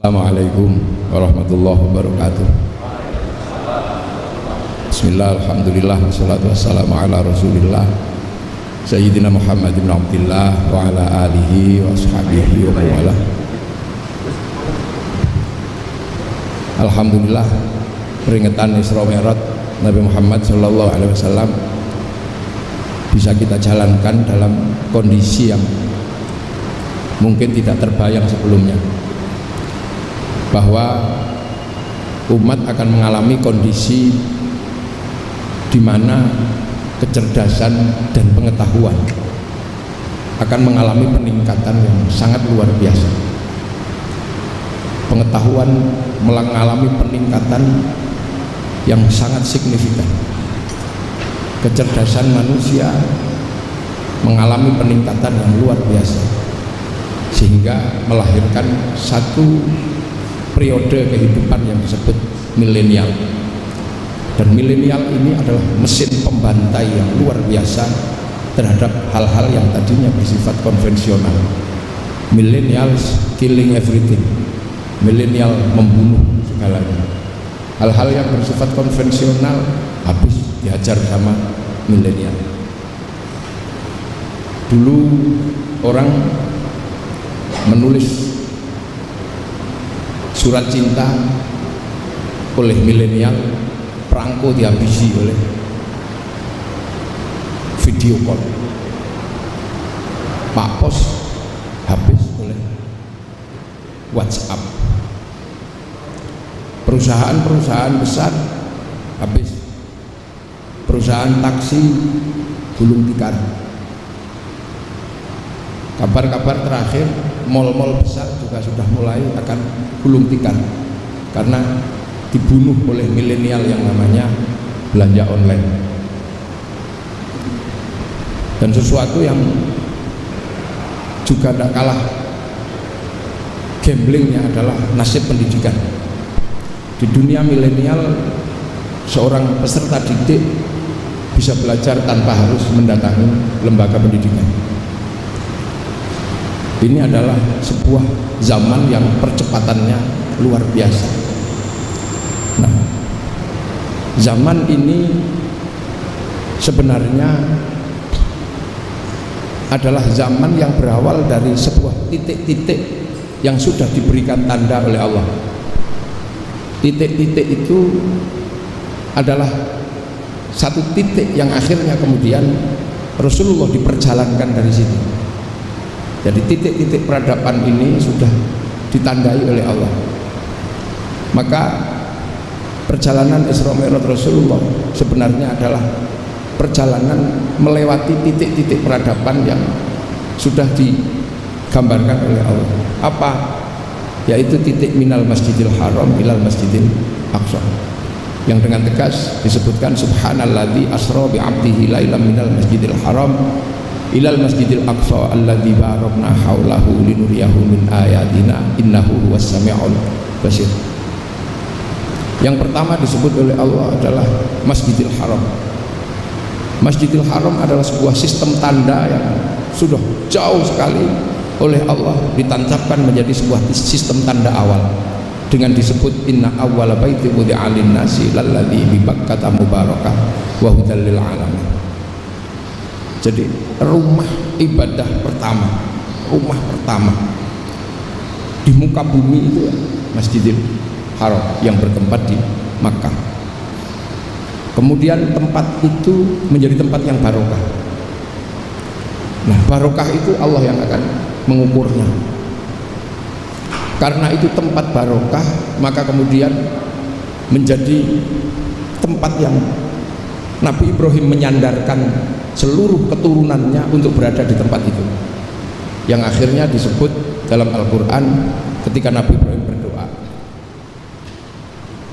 Assalamualaikum warahmatullahi wabarakatuh. Bismillah, alhamdulillah, wassalatu wassalamu ala rasulillah Sayyidina Muhammad bin Abdillah wa ala alihi wa ashabihi wa mawala. Alhamdulillah, peringatan Isra Mi'raj Nabi Muhammad sallallahu alaihi wasallam bisa kita jalankan dalam kondisi yang mungkin tidak terbayang sebelumnya, bahwa umat akan mengalami kondisi di mana kecerdasan dan pengetahuan akan mengalami peningkatan yang sangat luar biasa. Pengetahuan mengalami peningkatan yang sangat signifikan. Kecerdasan manusia mengalami peningkatan yang luar biasa, sehingga melahirkan satu periode kehidupan yang disebut milenial. Dan milenial ini adalah mesin pembantai yang luar biasa terhadap hal-hal yang tadinya bersifat konvensional. Millennials killing everything. Milenial membunuh segalanya. Hal-hal yang bersifat konvensional habis dihajar sama milenial. Dulu orang menulis surat cinta oleh milenial, perangko dihabisi oleh video call. Pak Pos habis oleh WhatsApp. Perusahaan-perusahaan besar habis. Perusahaan taksi gulung tikar. Kabar-kabar terakhir, mal-mal besar juga sudah mulai akan gulung tikar karena dibunuh oleh milenial yang namanya belanja online. Dan sesuatu yang juga tidak kalah gamblingnya adalah nasib pendidikan. Di dunia milenial, seorang peserta didik bisa belajar tanpa harus mendatangi lembaga pendidikan. Ini adalah sebuah zaman yang percepatannya luar biasa. Nah, zaman ini sebenarnya adalah zaman yang berawal dari sebuah titik-titik yang sudah diberikan tanda oleh Allah. Titik-titik itu adalah satu titik yang akhirnya kemudian Rasulullah diperjalankan dari situ. Jadi titik-titik peradaban ini sudah ditandai oleh Allah. Maka perjalanan Isra Mi'raj Rasulullah sebenarnya adalah perjalanan melewati titik-titik peradaban yang sudah digambarkan oleh Allah. Apa? Yaitu titik minal masjidil haram ilal masjidil aqsa, yang dengan tegas disebutkan subhanalladzi asra bi 'abdihi lailan minal masjidil haram ilal masjidil aqsa alladzi barakna haulahu linuriyahu min ayatina innahu huwas samiul basir. Yang pertama disebut oleh Allah adalah Masjidil Haram. Masjidil Haram adalah sebuah sistem tanda yang sudah jauh sekali oleh Allah ditancapkan menjadi sebuah sistem tanda awal dengan disebut inna awwala baiti wudi'a lin-nasi lalladzi bi Bakkata mubarakah wa hudal lil alamin. Jadi rumah ibadah pertama, rumah pertama di muka bumi itu Masjidil Haram yang bertempat di Makkah. Kemudian tempat itu menjadi tempat yang barokah. Nah, barokah itu Allah yang akan mengukurnya. Karena itu tempat barokah, maka kemudian menjadi tempat yang Nabi Ibrahim menyandarkan seluruh keturunannya untuk berada di tempat itu, yang akhirnya disebut dalam Al-Quran ketika Nabi Ibrahim berdoa,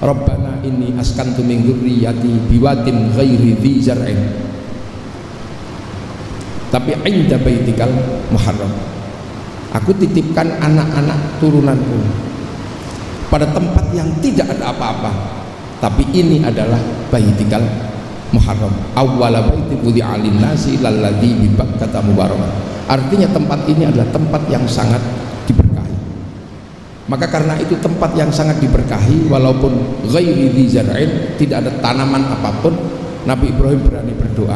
Rabbana inni askantu min dzurriyyati biwadin ghairi dzi zar'in tapi 'inda baitikal muharram. Aku titipkan anak-anak turunanku pada tempat yang tidak ada apa-apa, tapi ini adalah baitikal muharram, awwala baiti wudi'a lin-nasi lalladzi bi Bakkata mubarakah. Artinya tempat ini adalah tempat yang sangat diberkahi. Maka karena itu tempat yang sangat diberkahi, walaupun ghairi dzi zar'in, tidak ada tanaman apapun, Nabi Ibrahim berani berdoa,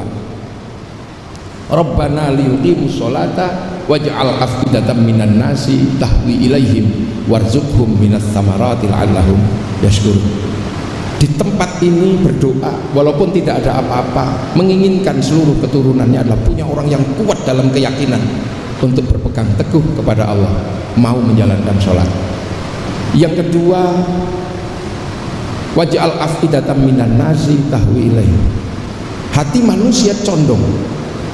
Rabbana liyuqimus sholata waj'al afidatan minan nasi tahwi ilaihim warzuqhum minas thamarati la'allahum yashkurun. Di tempat ini berdoa walaupun tidak ada apa-apa, menginginkan seluruh keturunannya adalah punya orang yang kuat dalam keyakinan untuk berpegang teguh kepada Allah, mau menjalankan sholat. Yang kedua, waj'al afidatan minan nasi tahwi ilaihim. Hati manusia condong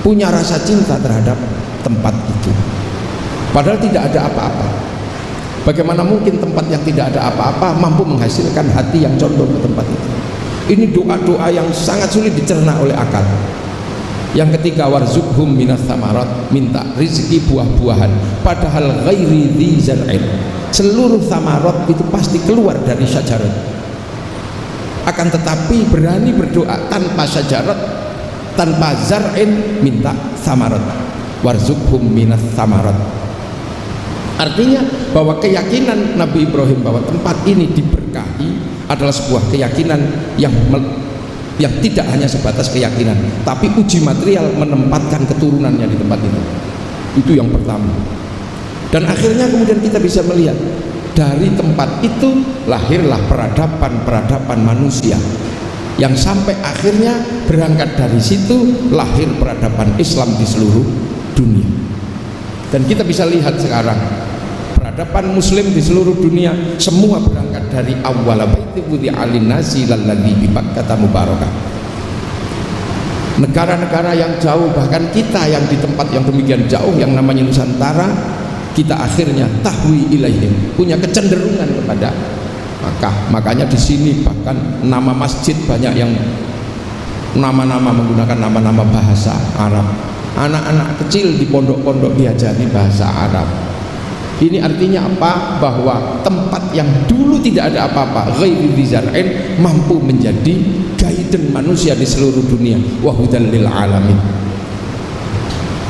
punya rasa cinta terhadap tempat itu, padahal tidak ada apa-apa. Bagaimana mungkin tempat yang tidak ada apa-apa mampu menghasilkan hati yang condong ke tempat itu? Ini doa-doa yang sangat sulit dicerna oleh akal. Yang ketiga, warzuqhum minas tsamarat, minta rezeki buah-buahan, padahal ghairi dzi zar'in. Seluruh tsamarat itu pasti keluar dari syajarat. Akan tetapi berani berdoa tanpa syajarat, tanpa zar'in, minta tsamarat. Warzuqhum minas tsamarat. Artinya bahwa keyakinan Nabi Ibrahim bahwa tempat ini diberkahi adalah sebuah keyakinan yang tidak hanya sebatas keyakinan, tapi uji material menempatkan keturunannya di tempat itu. Itu yang pertama. Dan akhirnya kemudian kita bisa melihat dari tempat itu lahirlah peradaban manusia, yang sampai akhirnya berangkat dari situ lahir peradaban Islam di seluruh dunia. Dan kita bisa lihat sekarang peradaban muslim di seluruh dunia semua berangkat dari awwala baiti wudi'a lin-nasi lalladzi bi Bakkah mubarakah. Negara-negara yang jauh, bahkan kita yang di tempat yang demikian jauh yang namanya Nusantara, kita akhirnya tahwi ilaihim, punya kecenderungan kepada Makkah. Makanya di sini bahkan nama masjid banyak yang nama-nama menggunakan nama-nama bahasa Arab. Anak-anak kecil di pondok-pondok diajari bahasa Arab. Ini artinya apa? Bahwa tempat yang dulu tidak ada apa-apa, ghairi dzi zar'in, mampu menjadi guidance manusia di seluruh dunia, wa hudan lil alamin.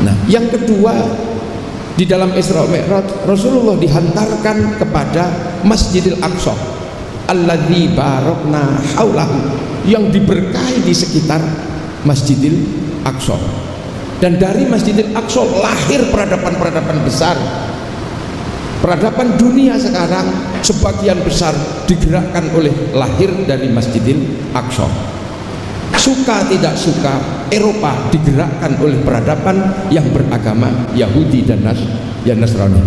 Nah, yang kedua, di dalam Isra Mi'raj Rasulullah dihantarkan kepada Masjidil Aqsa alladzi barakna haulahu, yang diberkahi di sekitar Masjidil Aqsa. Dan dari Masjidil Aqsa lahir peradaban-peradaban besar. Peradaban dunia sekarang sebagian besar digerakkan oleh lahir dari Masjidil Aqsa. Suka tidak suka, Eropa digerakkan oleh peradaban yang beragama Yahudi dan Nasrani.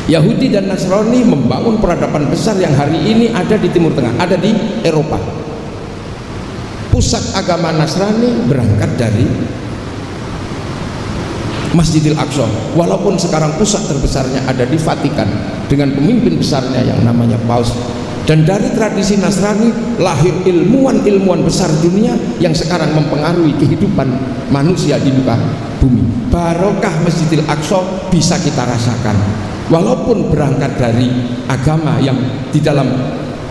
Yahudi dan Nasrani membangun peradaban besar yang hari ini ada di Timur Tengah, ada di Eropa. Pusat agama Nasrani berangkat dari Masjidil Aqsa, walaupun sekarang pusat terbesarnya ada di Vatikan dengan pemimpin besarnya yang namanya Paus. Dan dari tradisi Nasrani lahir ilmuwan-ilmuwan besar dunia yang sekarang mempengaruhi kehidupan manusia di muka bumi. Barokah Masjidil Aqsa bisa kita rasakan, walaupun berangkat dari agama yang di dalam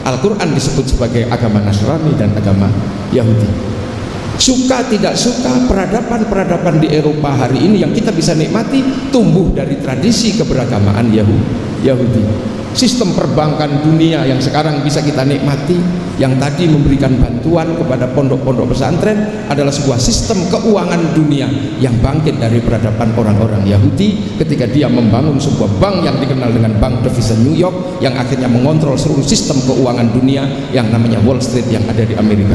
Al-Quran disebut sebagai agama Nasrani dan agama Yahudi. Suka tidak suka, peradaban-peradaban di Eropa hari ini yang kita bisa nikmati tumbuh dari tradisi keberagamaan Yahudi. Sistem perbankan dunia yang sekarang bisa kita nikmati, yang tadi memberikan bantuan kepada pondok-pondok pesantren, adalah sebuah sistem keuangan dunia yang bangkit dari peradaban orang-orang Yahudi ketika dia membangun sebuah bank yang dikenal dengan Bank Devisa New York, yang akhirnya mengontrol seluruh sistem keuangan dunia yang namanya Wall Street yang ada di Amerika.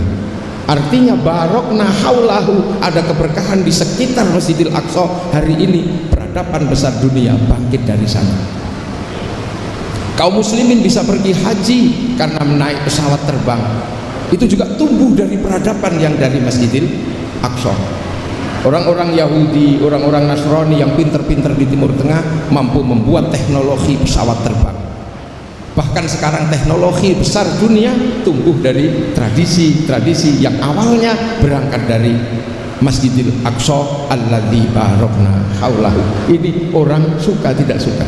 Artinya barokna haulahu, ada keberkahan di sekitar Masjidil Aqsa. Hari ini peradaban besar dunia bangkit dari sana. Kaum muslimin bisa pergi haji karena menaik pesawat terbang. Itu juga tumbuh dari peradaban yang dari Masjidil Aqsa. Orang-orang Yahudi, orang-orang Nasrani yang pinter-pinter di Timur Tengah mampu membuat teknologi pesawat terbang. Bahkan sekarang teknologi besar dunia tumbuh dari tradisi-tradisi yang awalnya berangkat dari Masjidil Aqsa alladzi barokna haulahu. Ini orang suka tidak suka.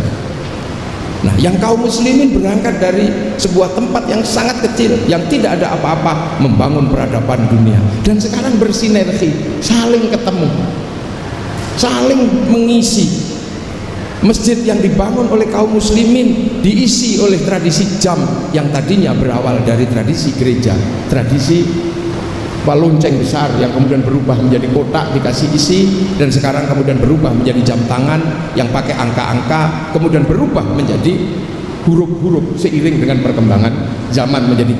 Nah, yang kaum muslimin berangkat dari sebuah tempat yang sangat kecil, yang tidak ada apa-apa, membangun peradaban dunia. Dan sekarang bersinergi, saling ketemu, saling mengisi. Masjid yang dibangun oleh kaum muslimin diisi oleh tradisi jam yang tadinya berawal dari tradisi gereja, tradisi lonceng besar yang kemudian berubah menjadi kotak dikasih isi, dan sekarang kemudian berubah menjadi jam tangan yang pakai angka-angka, kemudian berubah menjadi huruf-huruf seiring dengan perkembangan zaman menjadi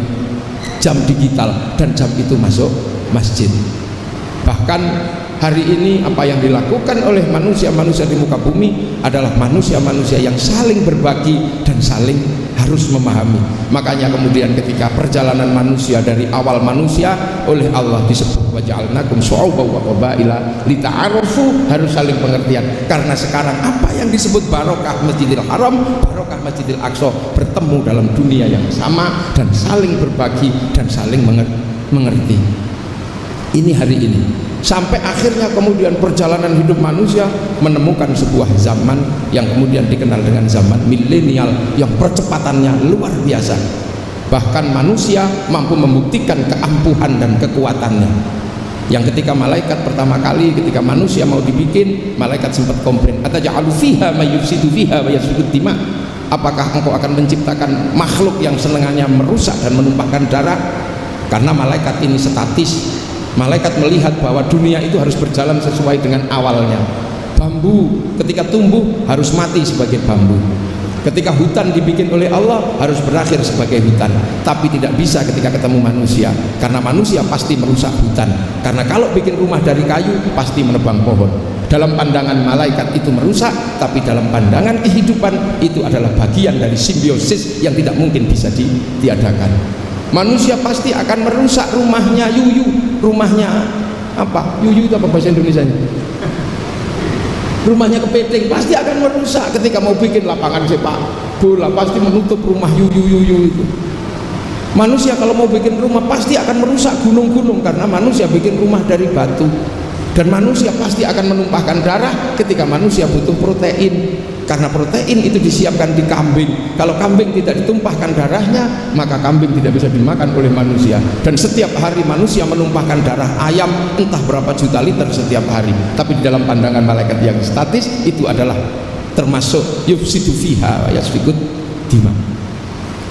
jam digital, dan jam itu masuk masjid. Bahkan hari ini apa yang dilakukan oleh manusia-manusia di muka bumi adalah manusia-manusia yang saling berbagi dan saling harus memahami. Makanya kemudian ketika perjalanan manusia dari awal manusia oleh Allah disebut waja'alnakum syu'uban wa qabaila lita'arufu, harus saling pengertian. Karena sekarang apa yang disebut barokah Masjidil Haram, barokah Masjidil Aqsa bertemu dalam dunia yang sama dan saling berbagi dan saling mengerti. Ini hari ini sampai akhirnya kemudian perjalanan hidup manusia menemukan sebuah zaman yang kemudian dikenal dengan zaman milenial yang percepatannya luar biasa. Bahkan manusia mampu membuktikan keampuhan dan kekuatannya, yang ketika malaikat pertama kali ketika manusia mau dibikin, malaikat sempat komplain, ataj'alu fiha may yufsidu fiha wa yasfiku dima, apakah engkau akan menciptakan makhluk yang senangannya merusak dan menumpahkan darah? Karena malaikat ini statis. Malaikat melihat bahwa dunia itu harus berjalan sesuai dengan awalnya. Bambu ketika tumbuh harus mati sebagai bambu. Ketika hutan dibikin oleh Allah harus berakhir sebagai hutan. Tapi tidak bisa ketika ketemu manusia, karena manusia pasti merusak hutan. Karena kalau bikin rumah dari kayu pasti menebang pohon. Dalam pandangan malaikat itu merusak, tapi dalam pandangan kehidupan itu adalah bagian dari simbiosis yang tidak mungkin bisa ditiadakan. Manusia pasti akan merusak rumahnya yuyu, rumahnya apa? Yuyu itu apa bahasa Indonesianya? Rumahnya kepiting, pasti akan merusak. Ketika mau bikin lapangan sepak bola pasti menutup rumah yuyu itu. Manusia kalau mau bikin rumah pasti akan merusak gunung-gunung, karena manusia bikin rumah dari batu. Dan manusia pasti akan menumpahkan darah ketika manusia butuh protein, karena protein itu disiapkan di kambing. Kalau kambing tidak ditumpahkan darahnya, maka kambing tidak bisa dimakan oleh manusia. Dan setiap hari manusia menumpahkan darah ayam entah berapa juta liter setiap hari. Tapi di dalam pandangan malaikat yang statis itu adalah termasuk yufsidu fiha wa yasfiku dima.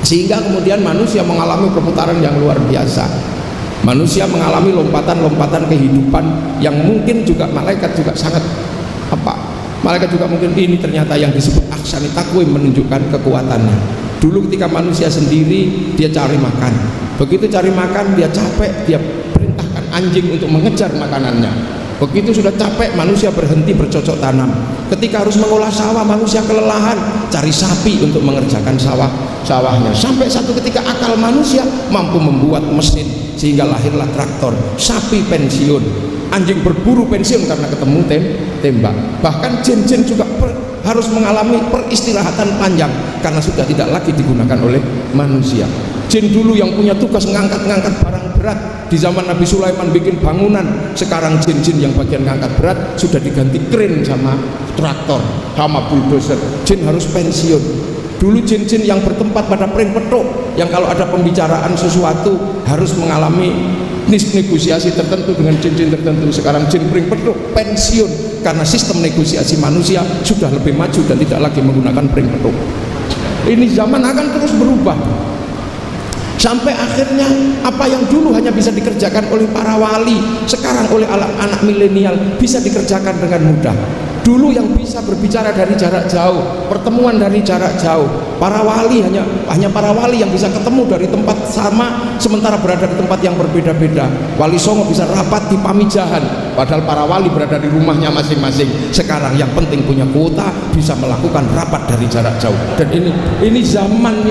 Sehingga kemudian manusia mengalami perputaran yang luar biasa. Manusia mengalami lompatan-lompatan kehidupan yang mungkin juga malaikat juga sangat malaikat juga mungkin ini ternyata yang disebut aksani takwim, menunjukkan kekuatannya. Dulu ketika manusia sendiri dia cari makan, begitu cari makan dia capek, dia perintahkan anjing untuk mengejar makanannya. Begitu sudah capek manusia berhenti bercocok tanam. Ketika harus mengolah sawah manusia kelelahan, cari sapi untuk mengerjakan sawahnya. Sampai satu ketika akal manusia mampu membuat mesin, sehingga lahirlah traktor. Sapi pensiun, anjing berburu pensiun karena ketemu tembak. Bahkan jin-jin juga harus mengalami peristirahatan panjang karena sudah tidak lagi digunakan oleh manusia. Jin dulu yang punya tugas ngangkat-ngangkat barang berat, di zaman Nabi Sulaiman bikin bangunan, sekarang jin-jin yang bagian ngangkat berat sudah diganti kren sama traktor sama bulldozer. Jin harus pensiun. Dulu jin-jin yang bertempat pada pring petuk, yang kalau ada pembicaraan sesuatu harus mengalami negosiasi tertentu dengan jin-jin tertentu. Sekarang jin pring petuk pensiun karena sistem negosiasi manusia sudah lebih maju dan tidak lagi menggunakan pring petuk. Ini zaman akan terus berubah sampai akhirnya apa yang dulu hanya bisa dikerjakan oleh para wali, sekarang oleh anak milenial bisa dikerjakan dengan mudah. Dulu yang bisa berbicara dari jarak jauh, pertemuan dari jarak jauh, para wali hanya para wali yang bisa ketemu dari tempat sama sementara berada di tempat yang berbeda-beda. Wali Songo bisa rapat di Pamijahan padahal para wali berada di rumahnya masing-masing. Sekarang yang penting punya kuota bisa melakukan rapat dari jarak jauh. Dan ini zaman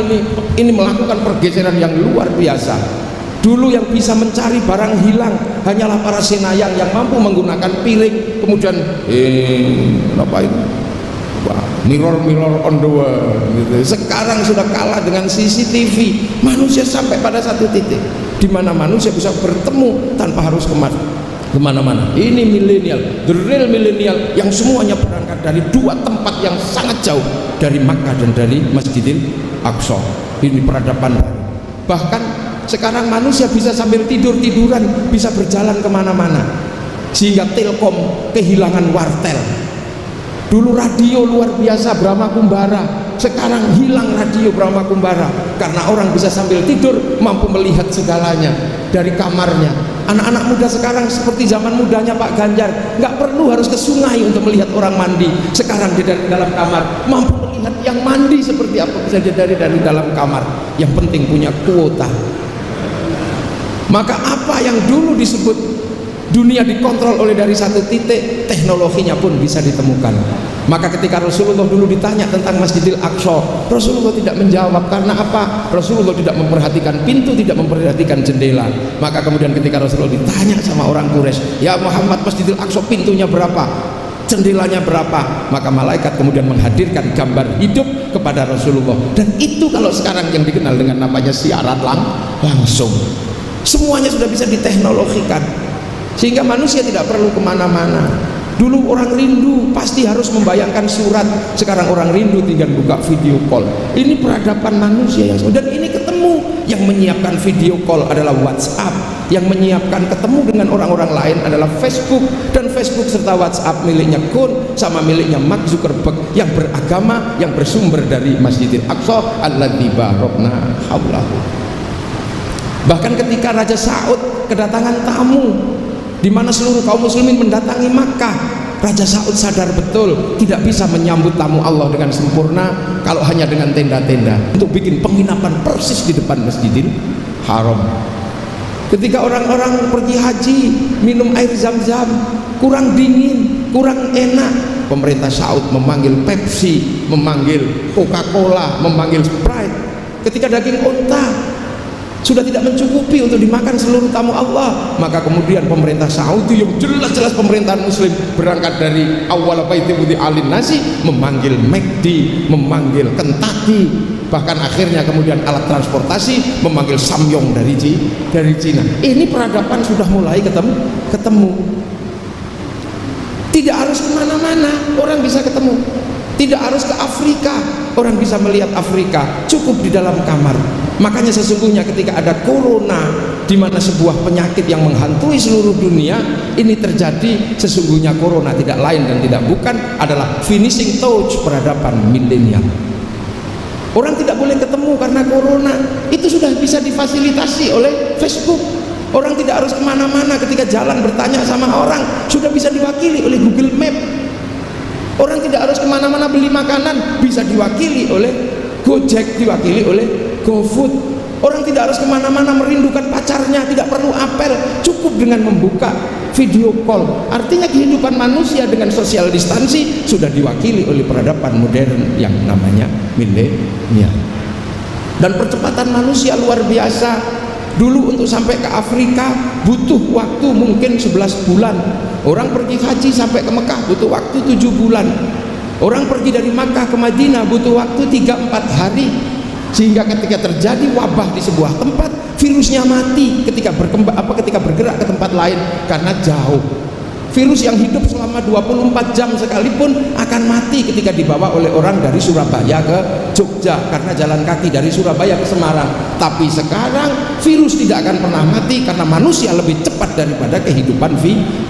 ini melakukan pergeseran yang luar biasa. Dulu yang bisa mencari barang hilang hanyalah para senayang yang mampu menggunakan piring, kemudian apa itu? Mirror on the wall gitu. Sekarang sudah kalah dengan CCTV. Manusia sampai pada satu titik di mana manusia bisa bertemu tanpa harus kemana-mana. Ini milenial, the real milenial yang semuanya berangkat dari dua tempat yang sangat jauh, dari Makkah dan dari Masjidil Aqsa. Ini peradaban baru. Bahkan sekarang manusia bisa sambil tidur-tiduran bisa berjalan kemana-mana, sehingga Telkom kehilangan wartel. Dulu radio luar biasa, Brahma Kumbara. Sekarang hilang radio Brahma Kumbara karena orang bisa sambil tidur mampu melihat segalanya dari kamarnya. Anak-anak muda sekarang seperti zaman mudanya Pak Ganjar, nggak perlu harus ke sungai untuk melihat orang mandi. Sekarang di dalam kamar mampu melihat yang mandi seperti apa, bisa dari dalam kamar. Yang penting punya kuota. Maka apa yang dulu disebut dunia dikontrol oleh dari satu titik, teknologinya pun bisa ditemukan. Maka ketika Rasulullah dulu ditanya tentang Masjidil Aqsa, Rasulullah tidak menjawab. Karena apa? Rasulullah tidak memperhatikan pintu, tidak memperhatikan jendela. Maka kemudian ketika Rasulullah ditanya sama orang Quraisy, ya Muhammad, Masjidil Aqsa pintunya berapa, jendelanya berapa? Maka malaikat kemudian menghadirkan gambar hidup kepada Rasulullah. Dan itu kalau sekarang yang dikenal dengan namanya siaran langsung. Semuanya sudah bisa diteknologikan, sehingga manusia tidak perlu kemana-mana. Dulu orang rindu pasti harus membayangkan surat, sekarang orang rindu tinggal buka video call. Ini peradaban manusia yang dan ini ketemu. Yang menyiapkan video call adalah WhatsApp, yang menyiapkan ketemu dengan orang-orang lain adalah Facebook, dan Facebook serta WhatsApp miliknya Kun sama miliknya Mark Zuckerberg yang beragama, yang bersumber dari Masjidil Aqsa alladzi barakna haulahu. Bahkan ketika Raja Saud kedatangan tamu, di mana seluruh kaum muslimin mendatangi Makkah, Raja Saud sadar betul tidak bisa menyambut tamu Allah dengan sempurna kalau hanya dengan tenda-tenda, untuk bikin penginapan persis di depan Masjidil Haram. Ketika orang-orang pergi haji minum air Zam-Zam kurang dingin, kurang enak, pemerintah Saud memanggil Pepsi, memanggil Coca-Cola, memanggil Sprite. Ketika daging unta sudah tidak mencukupi untuk dimakan seluruh tamu Allah, maka kemudian pemerintah Saudi yang jelas-jelas pemerintahan muslim berangkat dari awal baiti wudi alin nasi, memanggil McD, memanggil Kentucky, bahkan akhirnya kemudian alat transportasi memanggil Samyong dari Cina. Ini peradaban sudah mulai ketemu. Tidak harus kemana-mana, orang bisa ketemu. Tidak harus ke Afrika, orang bisa melihat Afrika, cukup di dalam kamar. Makanya sesungguhnya ketika ada corona, di mana sebuah penyakit yang menghantui seluruh dunia ini terjadi, sesungguhnya corona tidak lain dan tidak bukan adalah finishing touch peradaban milenial. Orang tidak boleh ketemu karena corona, itu sudah bisa difasilitasi oleh Facebook. Orang tidak harus kemana-mana, ketika jalan bertanya sama orang sudah bisa diwakili oleh Google Map. Orang tidak harus kemana-mana beli makanan, bisa diwakili oleh Gojek, diwakili oleh GoFood. Orang tidak harus kemana-mana merindukan pacarnya, tidak perlu apel, cukup dengan membuka video call. Artinya kehidupan manusia dengan social distancing sudah diwakili oleh peradaban modern yang namanya milenial. Dan percepatan manusia luar biasa. Dulu untuk sampai ke Afrika butuh waktu mungkin 11 bulan. Orang pergi haji sampai ke Mekah butuh waktu 7 bulan. Orang pergi dari Makkah ke Madinah butuh waktu 3-4 hari. Sehingga ketika terjadi wabah di sebuah tempat, virusnya mati ketika bergerak ke tempat lain karena jauh. Virus yang hidup selama 24 jam sekalipun akan mati ketika dibawa oleh orang dari Surabaya ke Jogja, karena jalan kaki dari Surabaya ke Semarang. Tapi sekarang virus tidak akan pernah mati karena manusia lebih cepat daripada kehidupan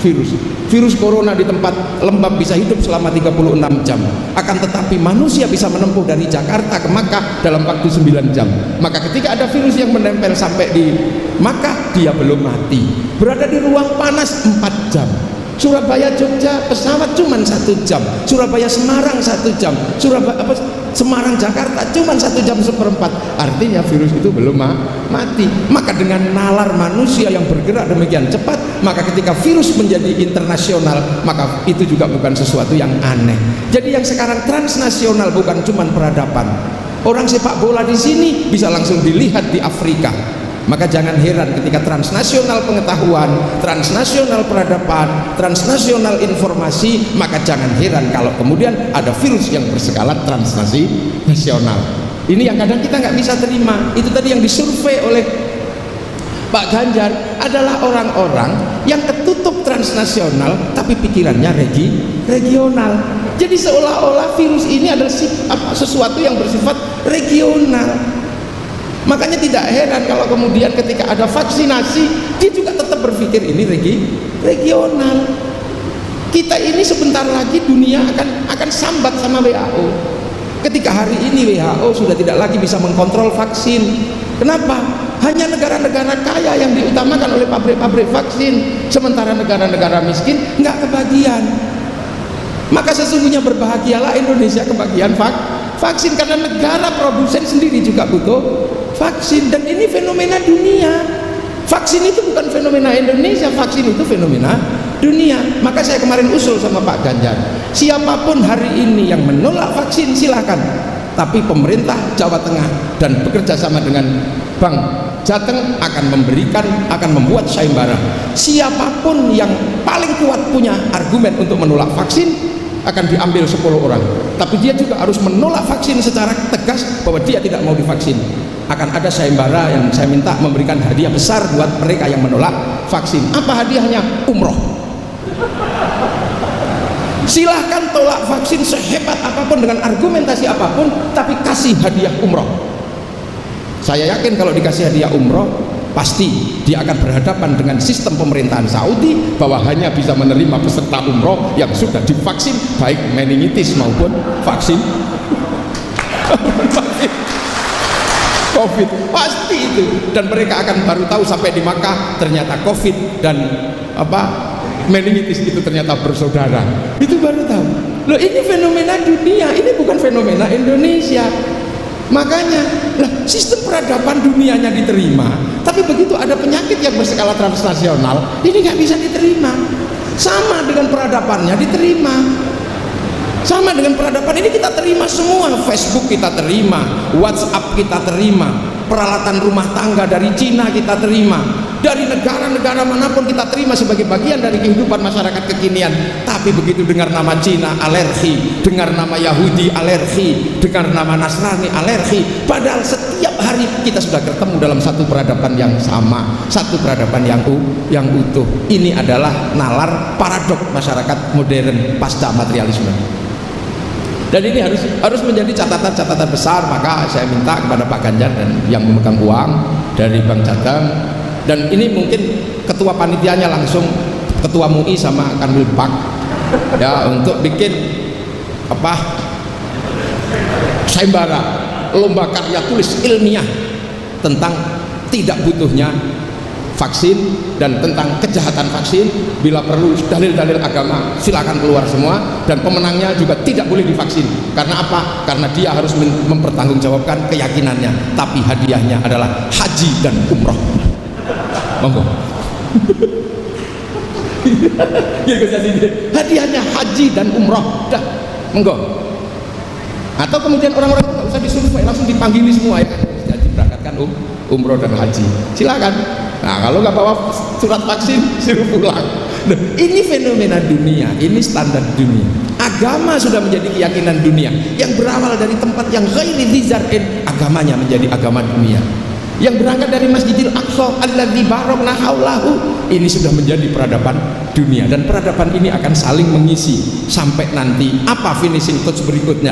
virus. Virus corona di tempat lembab bisa hidup selama 36 jam, akan tetapi manusia bisa menempuh dari Jakarta ke Makkah dalam waktu 9 jam. Maka ketika ada virus yang menempel sampai di Makkah, dia belum mati, berada di ruang panas 4 jam. Surabaya Jogja pesawat cuma 1 jam, Surabaya Semarang 1 jam, Semarang Jakarta cuma 1 jam seperempat. Artinya virus itu belum mati. Maka dengan nalar manusia yang bergerak demikian cepat, maka ketika virus menjadi internasional, maka itu juga bukan sesuatu yang aneh. Jadi yang sekarang transnasional bukan cuma peradaban. Orang sepak bola di sini bisa langsung dilihat di Afrika. Maka jangan heran ketika transnasional pengetahuan, transnasional peradaban, transnasional informasi, maka jangan heran kalau kemudian ada virus yang berskala transnasional. Ini yang kadang kita nggak bisa terima. Itu tadi yang disurvei oleh Pak Ganjar adalah orang-orang yang ketutup transnasional tapi pikirannya regional. Jadi seolah-olah virus ini adalah sesuatu yang bersifat regional. Makanya tidak heran kalau kemudian ketika ada vaksinasi, dia juga tetap berpikir ini regional. Kita ini sebentar lagi dunia akan sambat sama WHO. Ketika hari ini WHO sudah tidak lagi bisa mengkontrol vaksin. Kenapa? Hanya negara-negara kaya yang diutamakan oleh pabrik-pabrik vaksin, sementara negara-negara miskin nggak kebagian. Maka sesungguhnya berbahagialah Indonesia kebagian vaksin, karena negara produsen sendiri juga butuh vaksin. Dan ini fenomena dunia. Vaksin itu bukan fenomena Indonesia, vaksin itu fenomena dunia. Maka saya kemarin usul sama Pak Ganjar, siapapun hari ini yang menolak vaksin silahkan, tapi pemerintah Jawa Tengah dan bekerja sama dengan Bank Jateng akan membuat sayembara. Siapapun yang paling kuat punya argumen untuk menolak vaksin akan diambil 10 orang, tapi dia juga harus menolak vaksin secara tegas bahwa dia tidak mau divaksin. Akan ada sayembara yang saya minta memberikan hadiah besar buat mereka yang menolak vaksin. Apa hadiahnya? Umroh. Silahkan tolak vaksin sehebat apapun dengan argumentasi apapun, tapi kasih hadiah umroh. Saya yakin kalau dikasih hadiah umroh, pasti dia akan berhadapan dengan sistem pemerintahan Saudi bahwa hanya bisa menerima peserta umroh yang sudah divaksin, baik meningitis maupun vaksin COVID, pasti itu. Dan mereka akan baru tahu sampai di Makkah ternyata COVID dan meningitis itu ternyata bersaudara. Itu baru tahu. Loh, ini fenomena dunia, ini bukan fenomena Indonesia. Makanya sistem peradaban dunianya diterima, tapi begitu ada penyakit yang berskala transnasional, ini nggak bisa diterima. Sama dengan peradabannya diterima, sama dengan peradaban ini kita terima semua. Facebook kita terima, WhatsApp kita terima, peralatan rumah tangga dari Cina kita terima, dari negara-negara manapun kita terima sebagai bagian dari kehidupan masyarakat kekinian. Tapi begitu dengar nama Cina alergi, dengar nama Yahudi alergi, dengar nama Nasrani alergi. Padahal setiap hari kita sudah ketemu dalam satu peradaban yang sama, satu peradaban yang utuh. Ini adalah nalar paradok masyarakat modern pasca materialisme. Dan ini harus menjadi catatan-catatan besar. Maka saya minta kepada Pak Ganjar dan yang memegang uang dari Bank Jateng, dan ini mungkin ketua panitianya langsung ketua MUI sama Kanwil Pak ya, untuk bikin sayembara lomba karya tulis ilmiah tentang tidak butuhnya vaksin dan tentang kejahatan vaksin. Bila perlu dalil-dalil agama silakan keluar semua, dan pemenangnya juga tidak boleh divaksin. Karena apa? Karena dia harus mempertanggungjawabkan keyakinannya, tapi hadiahnya adalah haji dan umroh. Monggo. Hadiahnya haji dan umroh, dah, monggo. Atau kemudian orang-orang nggak usah disuruh, langsung dipanggili semua ya, jadi berangkatkan umroh dan haji, silakan. Nah, kalau nggak bawa surat vaksin, suruh pulang. Nah, ini fenomena dunia, ini standar dunia. Agama sudah menjadi keyakinan dunia yang berawal dari tempat yang ghairi dzar'in, agamanya menjadi agama dunia. Yang berangkat dari Masjidil Aqsa alladzi barakna haulahu, ini sudah menjadi peradaban dunia, dan peradaban ini akan saling mengisi sampai nanti apa finishing touch berikutnya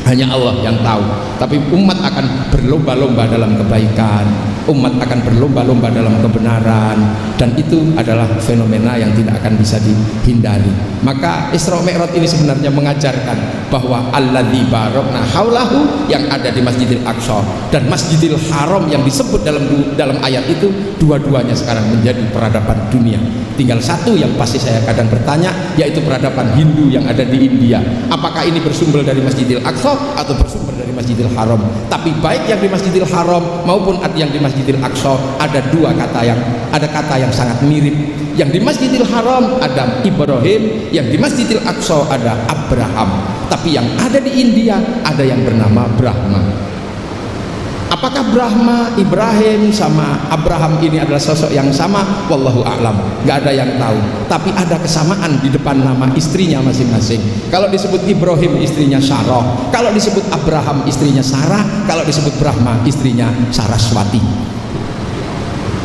hanya Allah yang tahu. Tapi umat akan berlomba-lomba dalam kebaikan, umat akan berlomba-lomba dalam kebenaran, dan itu adalah fenomena yang tidak akan bisa dihindari. Maka Isra Mi'raj ini sebenarnya mengajarkan bahwa alladzi barakna haulahu yang ada di Masjidil Aqsa dan Masjidil Haram yang disebut dalam ayat itu, dua-duanya sekarang menjadi peradaban dunia. Tinggal satu yang pasti saya kadang bertanya, yaitu peradaban Hindu yang ada di India. Apakah ini bersumber dari Masjidil Aqsa atau bersumber dari Masjidil Haram? Tapi baik yang di Masjidil Haram maupun yang di Masjidil Aqsa ada kata yang sangat mirip. Yang di Masjidil Haram ada Ibrahim, yang di Masjidil Aqsa ada Abraham. Tapi yang ada di India ada yang bernama Brahma. Apakah Brahma, Ibrahim sama Abraham ini adalah sosok yang sama? Wallahu a'lam, nggak ada yang tahu. Tapi ada kesamaan di depan nama istrinya masing-masing. Kalau disebut Ibrahim istrinya Sarah, kalau disebut Abraham istrinya Sarah, kalau disebut Brahma istrinya Saraswati.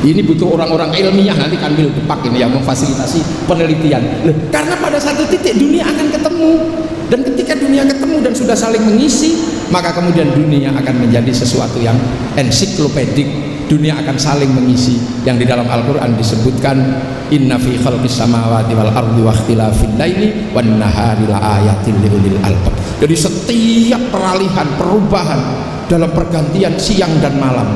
Ini butuh orang-orang ilmiah nanti Kanwil Depak ini yang memfasilitasi penelitian. Karena pada satu titik dunia akan ketemu, dan ketika dunia ketemu dan sudah saling mengisi, maka kemudian dunia akan menjadi sesuatu yang ensiklopedik. Dunia akan saling mengisi, yang di dalam Al-Quran disebutkan inna fi khalqis samawati wal ardi wa ikhtilafil laili wan nahari laayatil liulil albab. Jadi setiap peralihan, perubahan dalam pergantian siang dan malam,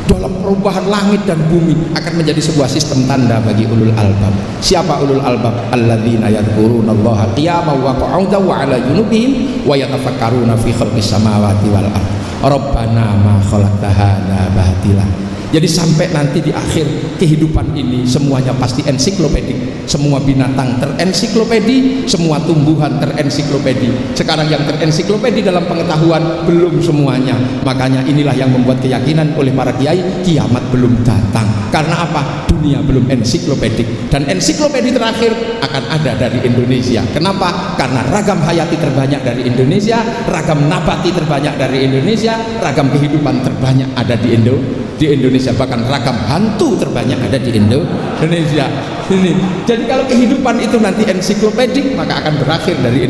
dalam perubahan langit dan bumi akan menjadi sebuah sistem tanda bagi ulul albab. Siapa ulul albab? Alladzina yadhkurunallaha qiyaman wa qu'udan wa 'ala junubihim wa yatafakkaruna fi khalqis samawati wal ardh. Rabbana ma khalaqta hadza batila. Jadi sampai nanti di akhir kehidupan ini semuanya pasti ensiklopedik, semua binatang terensiklopedi, semua tumbuhan terensiklopedi. Sekarang yang terensiklopedi dalam pengetahuan belum semuanya. Makanya inilah yang membuat keyakinan oleh para kiai kiamat belum datang. Karena apa? Dunia belum ensiklopedik, dan ensiklopedi terakhir akan ada dari Indonesia. Kenapa? Karena ragam hayati terbanyak dari Indonesia, ragam nabati terbanyak dari Indonesia, ragam kehidupan terbanyak ada di Indonesia, bahkan ragam hantu terbanyak ada di Indonesia ini. Jadi kalau kehidupan itu nanti ensiklopedik, maka akan berakhir dari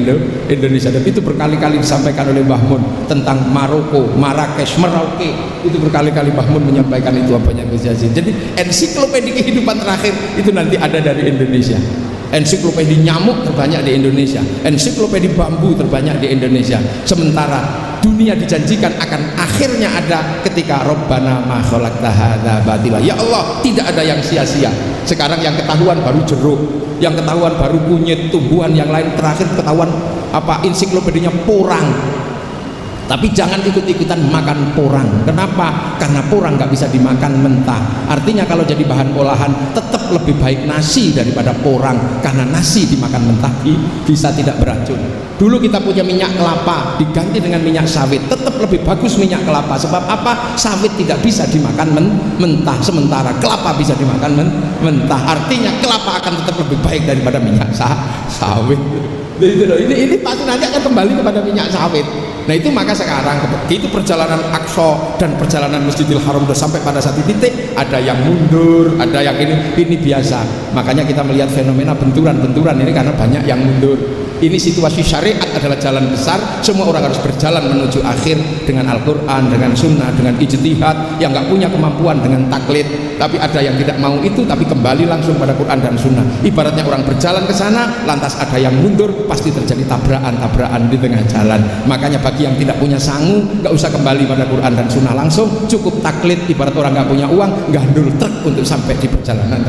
Indonesia. Dan itu berkali-kali disampaikan oleh Mbah Mun tentang Maroko, Marrakesh, Merauke. Itu berkali-kali Mbah Mun menyampaikan itu apanya Gus Yazid. Jadi ensiklopedik kehidupan terakhir itu nanti ada dari Indonesia. Ensiklopedi nyamuk terbanyak di Indonesia, ensiklopedi bambu terbanyak di Indonesia. Sementara dunia dijanjikan akan akhirnya ada ketika Rabbana ma khalaqta hadza batila. Ya Allah, tidak ada yang sia-sia. Sekarang yang ketahuan baru jeruk, yang ketahuan baru kunyit, tumbuhan yang lain terakhir ketahuan apa ensiklopedinya porang. Tapi jangan ikut-ikutan makan porang. Kenapa? Karena porang nggak bisa dimakan mentah. Artinya kalau jadi bahan olahan tetap lebih baik nasi daripada porang, karena nasi dimakan mentah bisa tidak beracun. Dulu kita punya minyak kelapa diganti dengan minyak sawit, tetap lebih bagus minyak kelapa. Sebab apa? Sawit tidak bisa dimakan mentah, sementara kelapa bisa dimakan mentah. Artinya kelapa akan tetap lebih baik daripada minyak sawit. Ini pasti nanti akan kembali kepada minyak sawit. Nah itu maka sekarang itu perjalanan Aqsa dan perjalanan Masjidil Haram sudah sampai pada satu titik, ada yang mundur, ada yang ini biasa. Makanya kita melihat fenomena benturan-benturan ini karena banyak yang mundur. Ini situasi syariat adalah jalan besar, semua orang harus berjalan menuju akhir dengan Al-Quran, dengan Sunnah, dengan ijtihad. Yang nggak punya kemampuan dengan taklid, tapi ada yang tidak mau itu, tapi kembali langsung pada Quran dan Sunnah. Ibaratnya orang berjalan ke sana, lantas ada yang mundur, pasti terjadi tabrakan di tengah jalan. Makanya bagi yang tidak punya sangu, nggak usah kembali pada Quran dan Sunnah langsung, cukup taklid. Ibarat orang nggak punya uang, gandul truk untuk sampai di perjalanan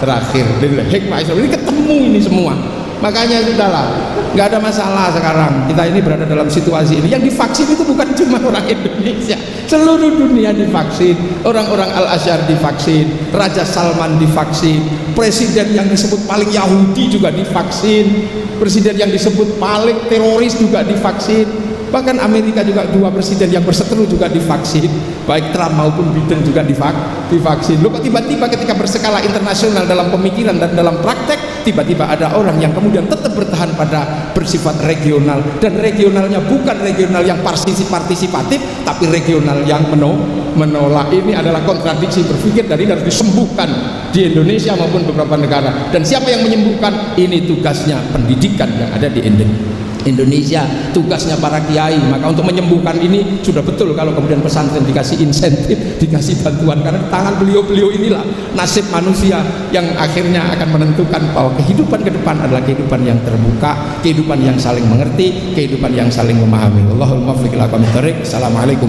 terakhir. Hikmah Islam ini ketemu ini semua. Makanya sudahlah, nggak ada masalah sekarang. Kita ini berada dalam situasi ini. Yang divaksin itu bukan cuma orang Indonesia, seluruh dunia divaksin. Orang-orang Al-Azhar divaksin, Raja Salman divaksin, presiden yang disebut paling Yahudi juga divaksin, presiden yang disebut paling teroris juga divaksin. Bahkan Amerika juga dua presiden yang berseteru juga divaksin, baik Trump maupun Biden juga divaksin. Loh kok tiba-tiba ketika berskala internasional dalam pemikiran dan dalam praktek, tiba-tiba ada orang yang kemudian tetap bertahan pada bersifat regional, dan regionalnya bukan regional yang partisipatif, tapi regional yang menolak. Ini adalah kontradiksi berpikir dari harus disembuhkan di Indonesia maupun beberapa negara. Dan siapa yang menyembuhkan? Ini tugasnya pendidikan yang ada di Indonesia, tugasnya para kiai. Maka untuk menyembuhkan ini sudah betul kalau kemudian pesantren dikasih insentif, dikasih bantuan, karena tangan beliau-beliau inilah nasib manusia yang akhirnya akan menentukan bahwa kehidupan ke depan adalah kehidupan yang terbuka, kehidupan yang saling mengerti, kehidupan yang saling memahami. Allahumma fiqh. Assalamualaikum.